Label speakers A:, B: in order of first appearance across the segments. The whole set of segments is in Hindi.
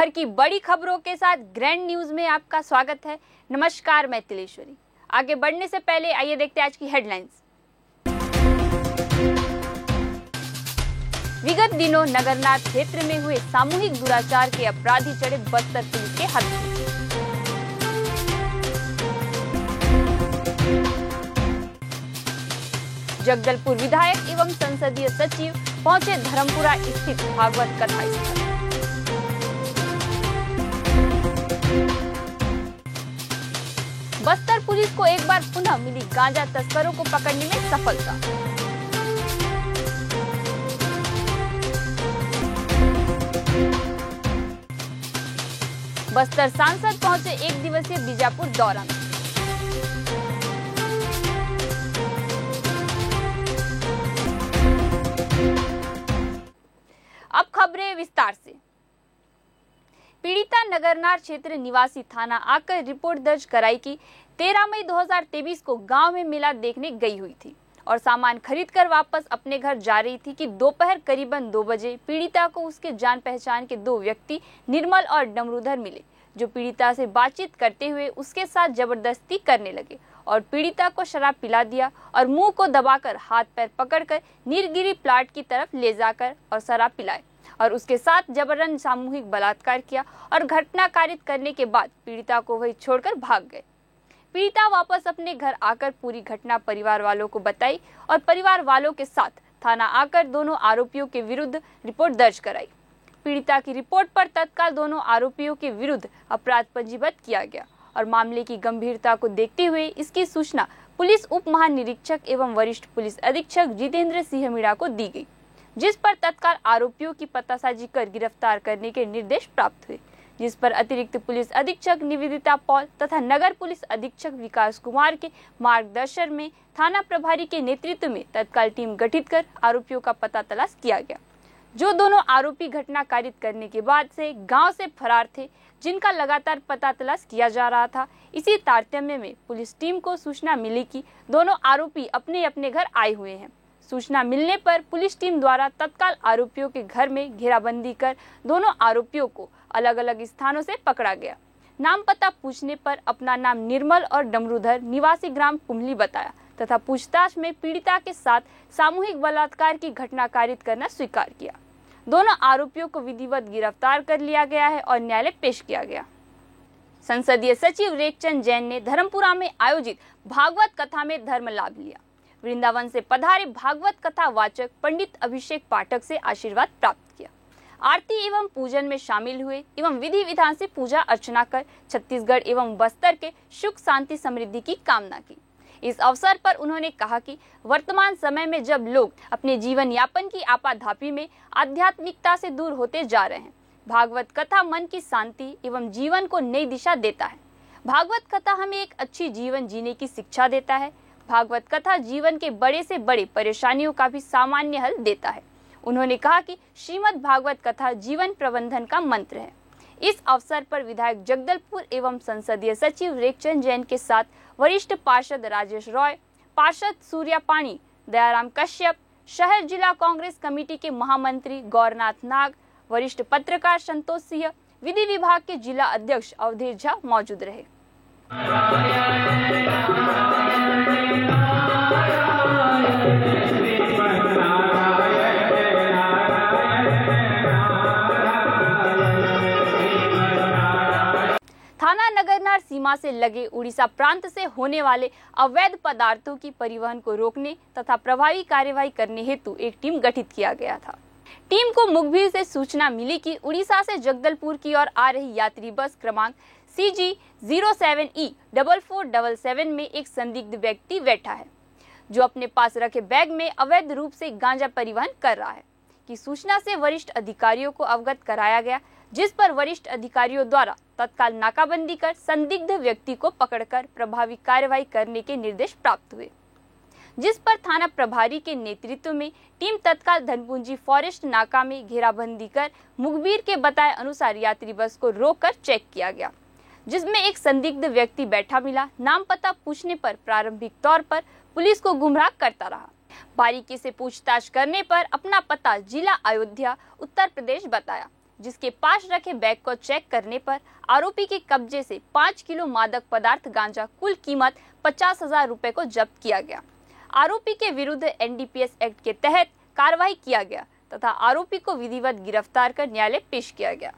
A: भर की बड़ी खबरों के साथ ग्रैंड न्यूज में आपका स्वागत है। नमस्कार, मैं तिलेश्वरी। आगे बढ़ने से पहले आइए देखते हैं आज की हेडलाइंस। विगत दिनों नगरनाथ क्षेत्र में हुए सामूहिक दुराचार के अपराधी चढ़े बस्तर पुलिस के हाथ। जगदलपुर विधायक एवं संसदीय सचिव पहुंचे धर्मपुरा स्थित भागवत कथा स्थल। बस्तर पुलिस को एक बार पुनः मिली गांजा तस्करों को पकड़ने में सफलता। बस्तर सांसद पहुंचे एक दिवसीय बीजापुर दौरा में। अब खबरें विस्तार से। पीड़िता नगरनार क्षेत्र निवासी थाना आकर रिपोर्ट दर्ज कराई कि 13 मई 2023 को गांव में मेला देखने गई हुई थी और सामान खरीदकर वापस अपने घर जा रही थी कि दोपहर करीबन 2 बजे पीड़िता को उसके जान पहचान के 2 व्यक्ति निर्मल और डमरूधर मिले, जो पीड़िता से बातचीत करते हुए उसके साथ जबरदस्ती करने लगे और पीड़िता को शराब पिला दिया और मुंह को दबाकर हाथ पैर पकड़कर नीलगिरी प्लाट की तरफ ले जाकर और शराब पिलाए और उसके साथ जबरन सामूहिक बलात्कार किया और घटना कारित करने के बाद पीड़िता को वही छोड़कर भाग गए। पीड़िता वापस अपने घर आकर पूरी घटना परिवार वालों को बताई और परिवार वालों के साथ थाना आकर दोनों आरोपियों के विरुद्ध रिपोर्ट दर्ज कराई। पीड़िता की रिपोर्ट पर तत्काल दोनों आरोपियों के विरुद्ध अपराध पंजीबद्ध किया गया और मामले की गंभीरता को देखते हुए इसकी सूचना पुलिस उप महानिरीक्षक एवं वरिष्ठ पुलिस अधीक्षक जितेंद्र सिंह मीणा को दी गई, जिस पर तत्काल आरोपियों की पतासाजी कर गिरफ्तार करने के निर्देश प्राप्त हुए, जिस पर अतिरिक्त पुलिस अधीक्षक निवेदिता पॉल तथा नगर पुलिस अधीक्षक विकास कुमार के मार्गदर्शन में थाना प्रभारी के नेतृत्व में तत्काल टीम गठित कर आरोपियों का पता तलाश किया गया। जो दोनों आरोपी घटना कारित करने के बाद से गांव से फरार थे, जिनका लगातार पता तलाश किया जा रहा था। इसी तारतम्य में पुलिस टीम को सूचना मिली कि दोनों आरोपी अपने अपने घर आए हुए हैं। सूचना मिलने पर पुलिस टीम द्वारा तत्काल आरोपियों के घर में घेराबंदी कर दोनों आरोपियों को अलग अलग स्थानों से पकड़ा गया। नाम पता पूछने पर अपना नाम निर्मल और डमरूधर निवासी ग्राम कुम्हली बताया तथा पूछताछ में पीड़िता के साथ सामूहिक बलात्कार की घटना कारित करना स्वीकार किया। दोनों आरोपियों को विधिवत गिरफ्तार कर लिया गया है और न्यायालय पेश किया गया। संसदीय सचिव रेखचंद जैन ने धर्मपुरा में आयोजित भागवत कथा में धर्म लाभ लिया। वृंदावन से पधारे भागवत कथा वाचक पंडित अभिषेक पाठक से आशीर्वाद प्राप्त किया। आरती एवं पूजन में शामिल हुए एवं विधि विधान से पूजा अर्चना कर छत्तीसगढ़ एवं बस्तर के सुख शांति समृद्धि की कामना की। इस अवसर पर उन्होंने कहा कि वर्तमान समय में जब लोग अपने जीवन यापन की आपाधापी में आध्यात्मिकता से दूर होते जा रहे हैं, भागवत कथा मन की शांति एवं जीवन को नई दिशा देता है। भागवत कथा हमें एक अच्छी जीवन जीने की शिक्षा देता है। भागवत कथा जीवन के बड़े से बड़े परेशानियों का भी सामान्य हल देता है। उन्होंने कहा कि श्रीमद् भागवत कथा जीवन प्रबंधन का मंत्र है। इस अवसर पर विधायक जगदलपुर एवं संसदीय सचिव रेखचंद जैन के साथ वरिष्ठ पार्षद राजेश रॉय, पार्षद सूर्या पाणी, दयाराम कश्यप, शहर जिला कांग्रेस कमेटी के महामंत्री गौरनाथ नाग, वरिष्ठ पत्रकार संतोष सिंह, विधि विभाग के जिला अध्यक्ष अवधेश झा मौजूद रहे। थाना नगरनार सीमा से लगे उड़ीसा प्रांत से होने वाले अवैध पदार्थों की परिवहन को रोकने तथा प्रभावी कार्यवाही करने हेतु एक टीम गठित किया गया था। टीम को मुखबिर से सूचना मिली कि उड़ीसा से जगदलपुर की ओर आ रही यात्री बस क्रमांक CG07E4477 में एक संदिग्ध व्यक्ति बैठा है, जो अपने पास रखे बैग में अवैध रूप से गांजा परिवहन कर रहा है। की सूचना से वरिष्ठ अधिकारियों को अवगत कराया गया, जिस पर वरिष्ठ अधिकारियों द्वारा तत्काल नाकाबंदी कर संदिग्ध व्यक्ति को पकड़कर प्रभावी कार्यवाही करने के निर्देश प्राप्त हुए, जिस पर थाना प्रभारी के नेतृत्व में टीम तत्काल धनपुंजी फॉरेस्ट नाका में घेराबंदी कर मुखबिर के बताए अनुसार यात्री बस को रोककर चेक किया गया, जिसमें एक संदिग्ध व्यक्ति बैठा मिला। नाम पता पूछने पर प्रारंभिक तौर पर पुलिस को गुमराह करता रहा। बारीकी से पूछताछ करने पर अपना पता जिला अयोध्या उत्तर प्रदेश बताया, जिसके पास रखे बैग को चेक करने पर आरोपी के कब्जे से 5 किलो मादक पदार्थ गांजा कुल कीमत 50,000 रुपए को जब्त किया गया। आरोपी के विरुद्ध एनडीपीएस एक्ट के तहत कार्रवाई किया गया तथा आरोपी को विधिवत गिरफ्तार कर न्यायालय पेश किया गया।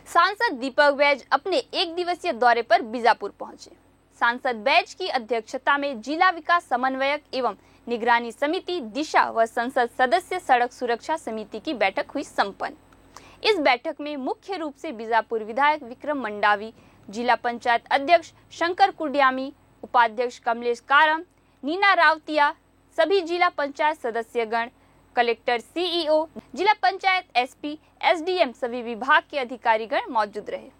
A: सांसद दीपक बैज अपने एक दिवसीय दौरे पर बीजापुर पहुंचे। सांसद बैज की अध्यक्षता में जिला विकास समन्वयक एवं निगरानी समिति दिशा व संसद सदस्य सड़क सुरक्षा समिति की बैठक हुई संपन्न। इस बैठक में मुख्य रूप से बीजापुर विधायक विक्रम मंडावी, जिला पंचायत अध्यक्ष शंकर कुडियामी, उपाध्यक्ष कमलेश कारम, नीना रावतिया, सभी जिला पंचायत सदस्यगण, कलेक्टर, सीईओ, जिला पंचायत एसपी, एसडीएम, सभी विभाग के अधिकारीगण मौजूद रहे।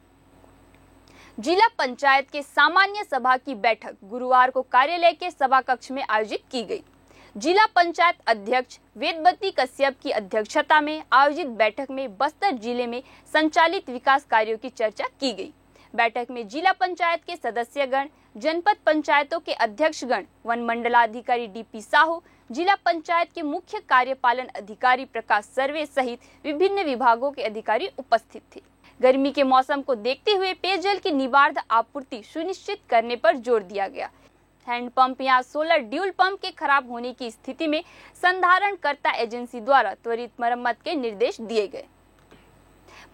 A: जिला पंचायत के सामान्य सभा की बैठक गुरुवार को कार्यालय के सभा कक्ष में आयोजित की गई। जिला पंचायत अध्यक्ष वेदवती कश्यप की अध्यक्षता में आयोजित बैठक में बस्तर जिले में संचालित विकास कार्यों की चर्चा की गई। बैठक में जिला पंचायत के सदस्यगण, जनपद पंचायतों के अध्यक्षगण, वन मंडलाधिकारी डीपी साहू, जिला पंचायत के मुख्य कार्यपालन अधिकारी प्रकाश सर्वे सहित विभिन्न विभागों के अधिकारी उपस्थित थे। गर्मी के मौसम को देखते हुए पेयजल की निर्बाध आपूर्ति सुनिश्चित करने पर जोर दिया गया। हैंडपंप या सोलर ड्यूल पंप के खराब होने की स्थिति में संधारणकर्ता एजेंसी द्वारा त्वरित मरम्मत के निर्देश दिए गए।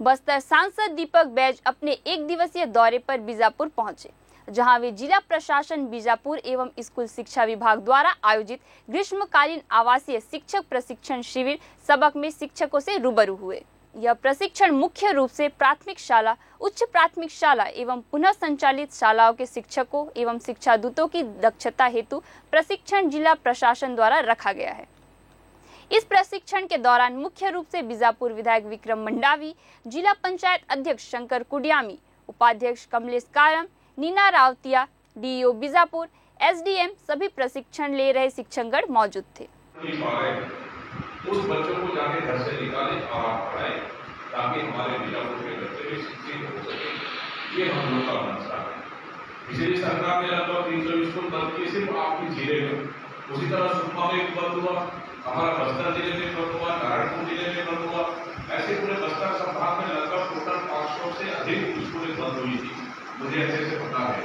A: बस्तर सांसद दीपक बैज अपने एक दिवसीय दौरे पर बीजापुर पहुंचे, जहां वे जिला प्रशासन बीजापुर एवं स्कूल शिक्षा विभाग द्वारा आयोजित ग्रीष्मकालीन आवासीय शिक्षक प्रशिक्षण शिविर सबक में शिक्षकों से रूबरू हुए। यह प्रशिक्षण मुख्य रूप से प्राथमिक शाला, उच्च प्राथमिक शाला एवं पुनः संचालित शालाओं के शिक्षकों एवं शिक्षा दूतों की दक्षता हेतु प्रशिक्षण जिला प्रशासन द्वारा रखा गया है। इस प्रशिक्षण के दौरान मुख्य रूप से बीजापुर विधायक विक्रम मंडावी, जिला पंचायत अध्यक्ष शंकर कुडियामी, उपाध्यक्ष कमलेश कारम, नीना रावतिया, डीईओ बीजापुर, एसडीएम, सभी प्रशिक्षण ले रहे शिक्षकगण मौजूद थे।
B: उस बच्चों को जाके घर से निकालें और आप पढ़ाएं ताकि हमारे बीजापुर के बच्चे भी शिक्षित हो सके। ये हम लोग का मंशा है। पिछली सरकार ने लगभग 320 स्कूल बंद किए सिर्फ आपकी जिले में। उसी तरह सुकमा में बंद हुआ, हमारा बस्तर जिले में बंद हुआ, नारायणपुर जिले में बंद हुआ। ऐसे पूरे बस्तर संभाग में लगभग टोटल 500 से अधिक स्कूलें बंद हुई थी। मुझे अच्छे से पता है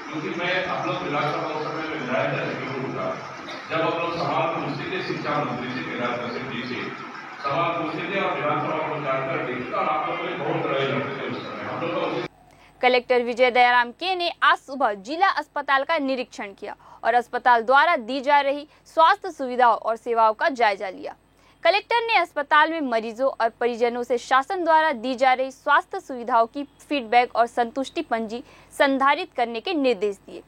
B: क्योंकि मैं आप लोग विधानसभा समय में विधायक था। जब हम लोग सवाल पूछते थे शिक्षा मंत्री से, जी से सवाल पूछते थे और विधानसभा को जानकर देखता और आप लोग बहुत लड़ाई लड़ते थे उस समय। हम लोग
A: कलेक्टर विजय दयाराम के ने आज सुबह जिला अस्पताल का निरीक्षण किया और अस्पताल द्वारा दी जा रही स्वास्थ्य सुविधाओं और सेवाओं का जायजा लिया। कलेक्टर ने अस्पताल में मरीजों और परिजनों से शासन द्वारा दी जा रही स्वास्थ्य सुविधाओं की फीडबैक और संतुष्टि पंजी संधारित करने के निर्देश दिए।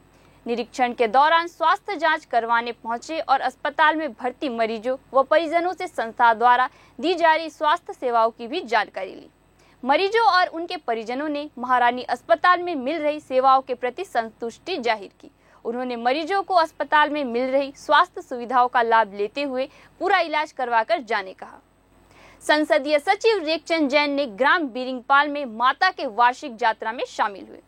A: निरीक्षण के दौरान स्वास्थ्य जांच करवाने पहुंचे और अस्पताल में भर्ती मरीजों व परिजनों से संस्था द्वारा दी जा रही स्वास्थ्य सेवाओं की भी जानकारी ली। मरीजों और उनके परिजनों ने महारानी अस्पताल में मिल रही सेवाओं के प्रति संतुष्टि जाहिर की। उन्होंने मरीजों को अस्पताल में मिल रही स्वास्थ्य सुविधाओं का लाभ लेते हुए पूरा इलाज करवाकर जाने कहा। संसदीय सचिव रेखचंद जैन ने ग्राम बिरिंगपाल में माता के वार्षिक यात्रा में शामिल हुए।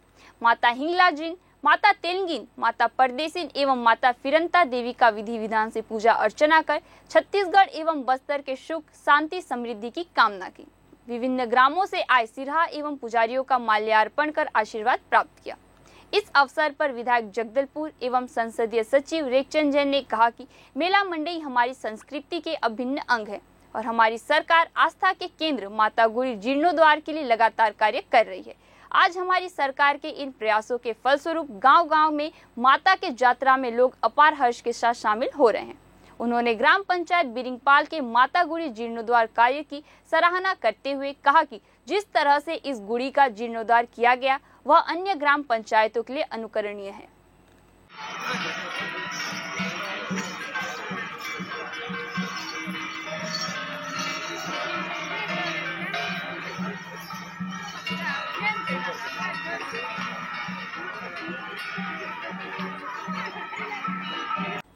A: माता हिंगलाजिन, माता तेलंगिन, माता परदेसिन एवं माता फिरंता देवी का विधि विधान से पूजा अर्चना कर छत्तीसगढ़ एवं बस्तर के सुख, शांति, समृद्धि की कामना की। विभिन्न ग्रामों से आए सिरहा एवं पुजारियों का माल्यार्पण कर आशीर्वाद प्राप्त किया। इस अवसर पर विधायक जगदलपुर एवं संसदीय सचिव रेखचंद जैन ने कहा कि मेला मंडई हमारी संस्कृति के अभिन्न अंग है और हमारी सरकार आस्था के केंद्र माता गुरी जीर्णोद्वार के लिए लगातार कार्य कर रही है। आज हमारी सरकार के इन प्रयासों के फलस्वरूप गांव-गांव में माता के यात्रा में लोग अपार हर्ष के साथ शामिल हो रहे हैं। उन्होंने ग्राम पंचायत बिरिंगपाल के माता गुड़ी जीर्णोद्वार कार्य की सराहना करते हुए कहा कि जिस तरह से इस गुड़ी का जीर्णोद्वार किया गया वह अन्य ग्राम पंचायतों के लिए अनुकरणीय है।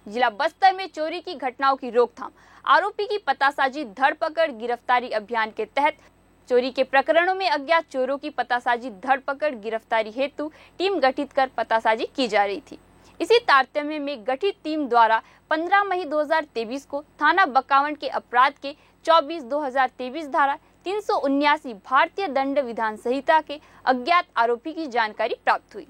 A: जिला बस्तर में चोरी की घटनाओं की रोकथाम, आरोपी की पतासाजी, धरपकड़, गिरफ्तारी अभियान के तहत चोरी के प्रकरणों में अज्ञात चोरों की पतासाजी, धरपकड़, गिरफ्तारी हेतु टीम गठित कर पतासाजी की जा रही थी। इसी तारतम्य में गठित टीम द्वारा 15 मई 2023 को थाना बकावंड के अपराध के 24/2023 धारा 379 भारतीय दंड विधान संहिता के अज्ञात आरोपी की जानकारी प्राप्त हुई।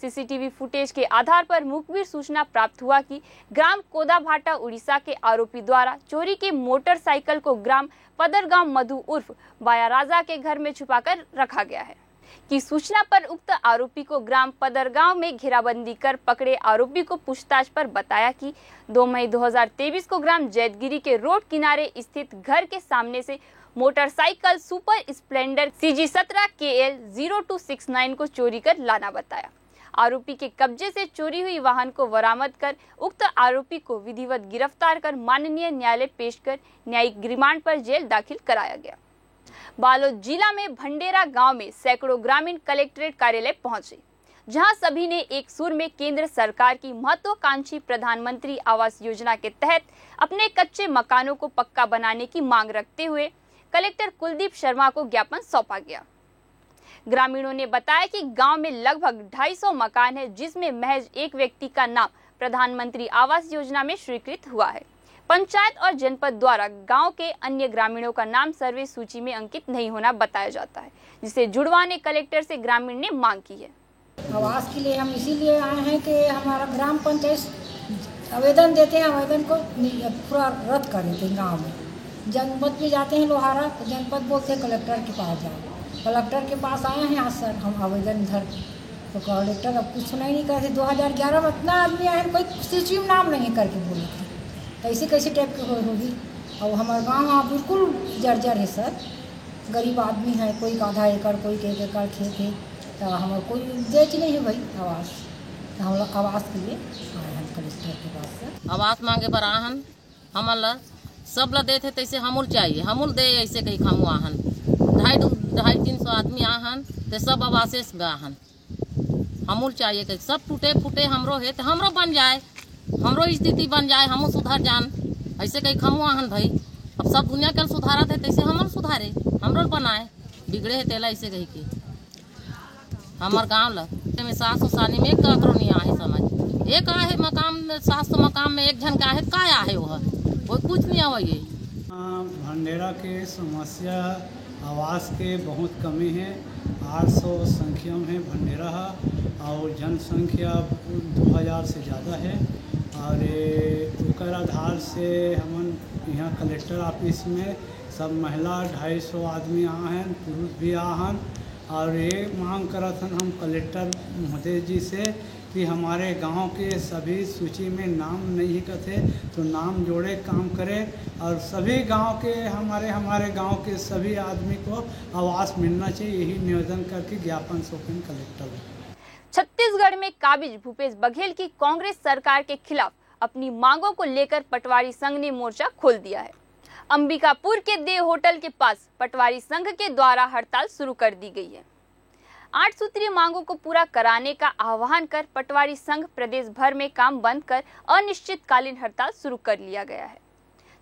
A: सीसीटीवी फुटेज के आधार पर मुखबिर सूचना प्राप्त हुआ कि ग्राम कोदाभाटा उड़ीसा के आरोपी द्वारा चोरी की मोटरसाइकिल को ग्राम पदरगांव मधु उर्फ बाया राजा के घर में छुपाकर रखा गया है। की सूचना पर उक्त आरोपी को ग्राम पदरगांव में घेराबंदी कर पकड़े आरोपी को पूछताछ पर बताया कि 2 मई 2023 को ग्राम जैतगिरी के रोड किनारे स्थित घर के सामने से motorcycle super Splendor CG17 KL 0269 को चोरी कर लाना बताया। आरोपी के कब्जे से चोरी हुई वाहन को बरामद कर उक्त आरोपी को विधिवत गिरफ्तार कर माननीय न्यायालय पेश कर न्यायिक रिमांड पर जेल दाखिल कराया गया। बालोद जिला में भंडेरा गांव में सैकड़ों ग्रामीण कलेक्ट्रेट कार्यालय पहुंचे, जहां सभी ने एक सुर में केंद्र सरकार की महत्वाकांक्षी प्रधानमंत्री आवास योजना के तहत अपने कच्चे मकानों को पक्का बनाने की मांग रखते हुए कलेक्टर कुलदीप शर्मा को ज्ञापन सौंपा गया। ग्रामीणों ने बताया कि गांव में लगभग 250 मकान है, जिसमें महज एक व्यक्ति का नाम प्रधानमंत्री आवास योजना में स्वीकृत हुआ है। पंचायत और जनपद द्वारा गांव के अन्य ग्रामीणों का नाम सर्वे सूची में अंकित नहीं होना बताया जाता है, जिसे जुड़वाने कलेक्टर से ग्रामीण ने मांग की है।
C: आवास के लिए हम इसीलिए आए हैं कि हमारा ग्राम पंचायत आवेदन देते हैं, आवेदन को पूरा रद्द कर देते हैं। गाँव में जनपद में जाते हैं लोहारा, तो जनपद बोलते हैं कलेक्टर के पास जाओ। कलेक्टर के पास आए हैं आज सर हम आवेदन इधर, तो कलेक्टर अब कुछ सुनाई नहीं करते। 2011 में इतना आदमी आए हैं, कोई सूची में नाम नहीं करके बोले थे, कैसे कैसे टाइप की होगी। और हमारा गाँव बिल्कुल जर्जर है सर, गरीब आदमी है, कोई आधा एकड़ कोई 1 एकड़ खेत है, तो हमारा कोई देच नहीं है भाई आवास। तो हम लोग आवास के लिए आए हैं कलेक्टर के पास सर।
D: आवास मांगे बर आहन हमला सब ला देते तैसे हमूल चाहिए, हमूल दे ऐसे कहीं खामू आहन 250-300 आदमी आहन तो सब आवासेस गाहन हमूल चाहिए कि सब टूटे फूटे हमरो है तो हमरो बन जाए, हमरो स्थिति बन जाए, हमो सुधार जान ऐसे कहीं खामू आहन भाई। अब सब दुनिया के सुधारत है तैसे हमर सुधारे, हमरो बनाए बिगड़े है तेला ऐसे कहीं की। हमार गाँव ला में 700 सानी में एक ककरो नहीं आहे समझ, एक आहे मकाम 700 मकाम में एक जन का आहे का आहे वो कुछ नहीं आवा। ये
E: भंडेरा के समस्या आवास के बहुत कमी है। 800 संख्या में भंडेरा और जनसंख्या 2000 से ज़्यादा है। और उकर आधार से हमन यहाँ कलेक्टर ऑफिस में सब महिला 250 आदमी यहाँ हैं, पुरुष भी आहन। और ये मांग करत हन हम कलेक्टर महोदय जी से कि हमारे गांव के सभी सूची में नाम नहीं कथे तो नाम जोड़े काम करे और सभी गांव के हमारे गांव के सभी आदमी को आवास मिलना चाहिए, यही निवेदन करके ज्ञापन सौंपें कलेक्टर।
A: छत्तीसगढ़ में काबिज भूपेश बघेल की कांग्रेस सरकार के खिलाफ अपनी मांगों को लेकर पटवारी संघ ने मोर्चा खोल दिया है। अंबिकापुर के देव होटल के पास पटवारी संघ के द्वारा हड़ताल शुरू कर दी गई है। 8 सूत्रीय मांगों को पूरा कराने का आह्वान कर पटवारी संघ प्रदेश भर में काम बंद कर अनिश्चितकालीन हड़ताल शुरू कर लिया गया है।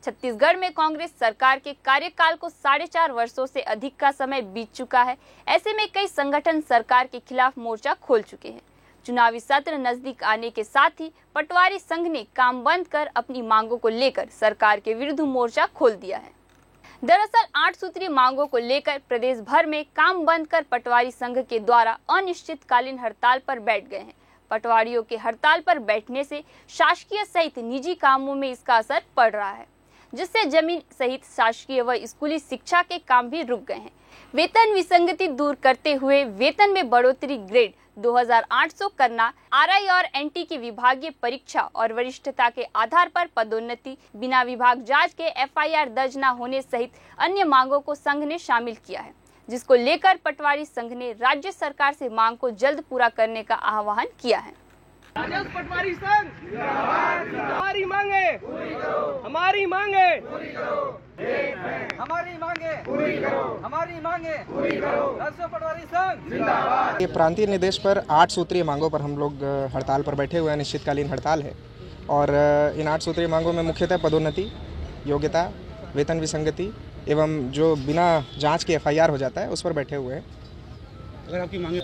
A: छत्तीसगढ़ में कांग्रेस सरकार के कार्यकाल को 4.5 वर्षों से अधिक का समय बीत चुका है। ऐसे में कई संगठन सरकार के खिलाफ मोर्चा खोल चुके हैं। चुनावी सत्र नजदीक आने के साथ ही पटवारी संघ ने काम बंद कर अपनी मांगों को लेकर सरकार के विरुद्ध मोर्चा खोल दिया है। दरअसल 8 सूत्रीय मांगों को लेकर प्रदेश भर में काम बंद कर पटवारी संघ के द्वारा अनिश्चितकालीन हड़ताल पर बैठ गए हैं। पटवारियों के हड़ताल पर बैठने से शासकीय सहित निजी कामों में इसका असर पड़ रहा है, जिससे जमीन सहित शासकीय व स्कूली शिक्षा के काम भी रुक गए हैं। वेतन विसंगति दूर करते हुए वेतन में बढ़ोतरी, ग्रेड 2800 करना, आरआई और एनटी की विभागीय परीक्षा और वरिष्ठता के आधार पर पदोन्नति, बिना विभाग जांच के एफआईआर दर्ज न होने सहित अन्य मांगों को संघ ने शामिल किया है, जिसको लेकर पटवारी संघ ने राज्य सरकार से मांग को जल्द पूरा करने का आह्वान किया है।
F: पटवारी संघ हमारी मांगे हमारी मांगे हमारी मांगे हमारी मांगे पटवारी संघ।
G: ये प्रांतीय निर्देश पर 8 सूत्रीय मांगों पर हम लोग हड़ताल पर बैठे हुए हैं। अनिश्चितकालीन हड़ताल है और इन 8 सूत्रीय मांगों में मुख्यतः पदोन्नति, योग्यता, वेतन विसंगति एवं जो बिना जांच के एफआईआर हो जाता है उस पर बैठे हुए हैं।
E: अगर आपकी मांगे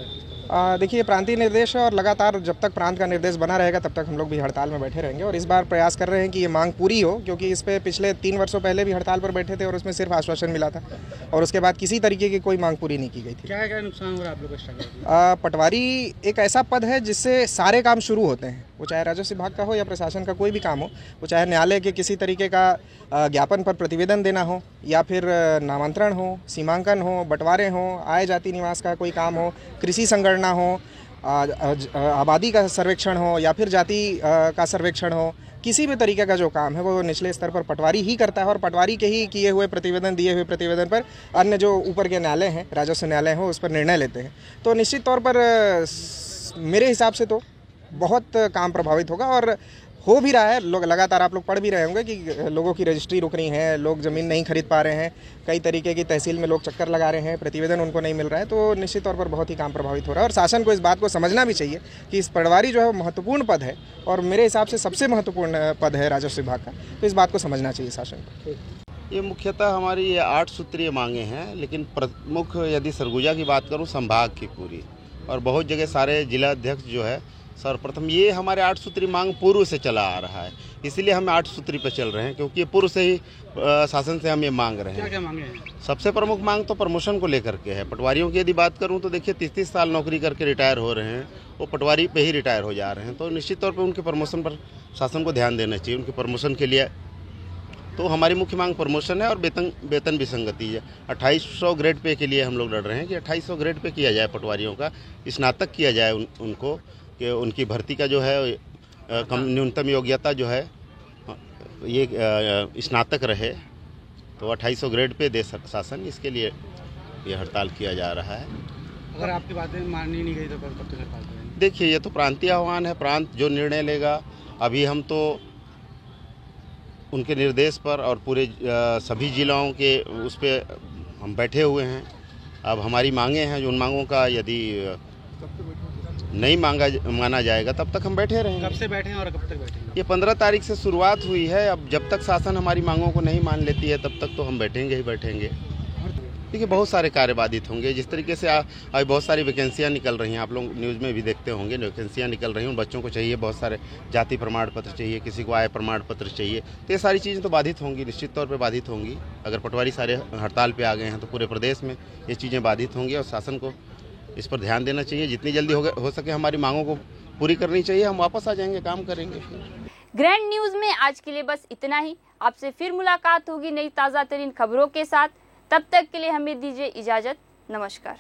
G: देखिए, प्रांतीय निर्देश है और लगातार जब तक प्रांत का निर्देश बना रहेगा तब तक हम लोग भी हड़ताल में बैठे रहेंगे और इस बार प्रयास कर रहे हैं कि ये मांग पूरी हो, क्योंकि इस पे पिछले 3 वर्षों पहले भी हड़ताल पर बैठे थे और उसमें सिर्फ आश्वासन मिला था और उसके बाद किसी तरीके की कोई मांग पूरी नहीं की गई थी।
E: क्या नुकसान हो रहा है आप लोग का?
G: पटवारी एक ऐसा पद है जिससे सारे काम शुरू होते हैं, वो चाहे राजस्व विभाग का हो या प्रशासन का कोई भी काम हो, वो चाहे न्यायालय के किसी तरीके का ज्ञापन पर प्रतिवेदन देना हो या फिर नामांतरण हो, सीमांकन हो, बंटवारे हो, आय जाति निवास का कोई काम हो, कृषि संगणना हो, आबादी का सर्वेक्षण हो या फिर जाति का सर्वेक्षण हो, किसी भी तरीके का जो काम है वो निचले स्तर पर पटवारी ही करता है और पटवारी के ही किए हुए प्रतिवेदन, दिए हुए प्रतिवेदन पर अन्य जो ऊपर के न्यायालय हैं, राजस्व न्यायालय हो, उस पर निर्णय लेते हैं। तो निश्चित तौर पर मेरे हिसाब से तो बहुत काम प्रभावित होगा और हो भी रहा है। लोग लगातार, आप लोग पढ़ भी रहे होंगे कि लोगों की रजिस्ट्री रुक रही है, लोग ज़मीन नहीं खरीद पा रहे हैं, कई तरीके की तहसील में लोग चक्कर लगा रहे हैं, प्रतिवेदन उनको नहीं मिल रहा है। तो निश्चित तौर पर बहुत ही काम प्रभावित हो रहा है और शासन को इस बात को समझना भी चाहिए कि इस पटवारी जो है महत्वपूर्ण पद है और मेरे हिसाब से सबसे महत्वपूर्ण पद है राजस्व विभाग का, तो इस बात को समझना चाहिए शासन को।
H: ये मुख्यतः हमारी ये 8 सूत्रीय मांगे हैं, लेकिन प्रमुख यदि सरगुजा की बात करूँ संभाग की पूरी और बहुत जगह सारे जिला अध्यक्ष जो है, सर्वप्रथम ये हमारे 8 सूत्रीय मांग पूर्व से चला आ रहा है, इसलिए हम 8 सूत्री पर चल रहे हैं क्योंकि ये पूर्व से ही शासन से हम ये मांग रहे हैं।
E: क्या मांगे हैं?
H: सबसे प्रमुख मांग तो प्रमोशन को लेकर के है। पटवारियों की यदि बात करूं तो देखिए 30-30 साल नौकरी करके रिटायर हो रहे हैं, वो पटवारी पे ही रिटायर हो जा रहे हैं, तो निश्चित तौर पर उनके प्रमोशन पर शासन को ध्यान देना चाहिए। उनके प्रमोशन के लिए तो हमारी मुख्य मांग प्रमोशन है और वेतन विसंगति है। 2800 ग्रेड पे के लिए हम लोग लड़ रहे हैं कि 2800 ग्रेड पे किया जाए पटवारियों का, स्नातक किया जाए उनको, कि उनकी भर्ती का जो है न्यूनतम योग्यता जो है ये स्नातक रहे, तो 2800 ग्रेड पे दे शासन, इसके लिए ये हड़ताल किया जा रहा है।
E: अगर आपकी बातें माननी नहीं गई तो कब तक हड़ताल करेंगे?
H: देखिए, ये तो प्रांतीय आह्वान है, प्रांत जो निर्णय लेगा। अभी हम तो उनके निर्देश पर और पूरे सभी जिलों के उस पर हम बैठे हुए हैं। अब हमारी मांगे हैं, जो उन मांगों का यदि नहीं माना जाएगा तब तक हम बैठे रहेंगे।
E: कब से बैठे हैं और कब तक बैठेंगे?
H: ये 15 तारीख से शुरुआत हुई है। अब जब तक शासन हमारी मांगों को नहीं मान लेती है तब तक तो हम बैठेंगे ही बैठेंगे। देखिए, बहुत सारे कार्य बाधित होंगे। जिस तरीके से अभी बहुत सारी वैकेंसियाँ निकल रही हैं, आप लोग न्यूज़ में भी देखते होंगे, वैकेंसियाँ निकल रही हैं, उन बच्चों को चाहिए, बहुत सारे जाति प्रमाण पत्र चाहिए, किसी को आय प्रमाण पत्र चाहिए, तो ये सारी चीज़ें तो बाधित होंगी, निश्चित तौर पर बाधित होंगी। अगर पटवारी सारे हड़ताल पर आ गए हैं तो पूरे प्रदेश में ये चीज़ें बाधित होंगी और शासन को इस पर ध्यान देना चाहिए। जितनी जल्दी हो सके हमारी मांगों को पूरी करनी चाहिए। हम वापस आ जाएंगे, काम करेंगे।
A: ग्रैंड न्यूज में आज के लिए बस इतना ही। आपसे फिर मुलाकात होगी नई ताज़ा तरीन खबरों के साथ। तब तक के लिए हमें दीजिए इजाजत। नमस्कार।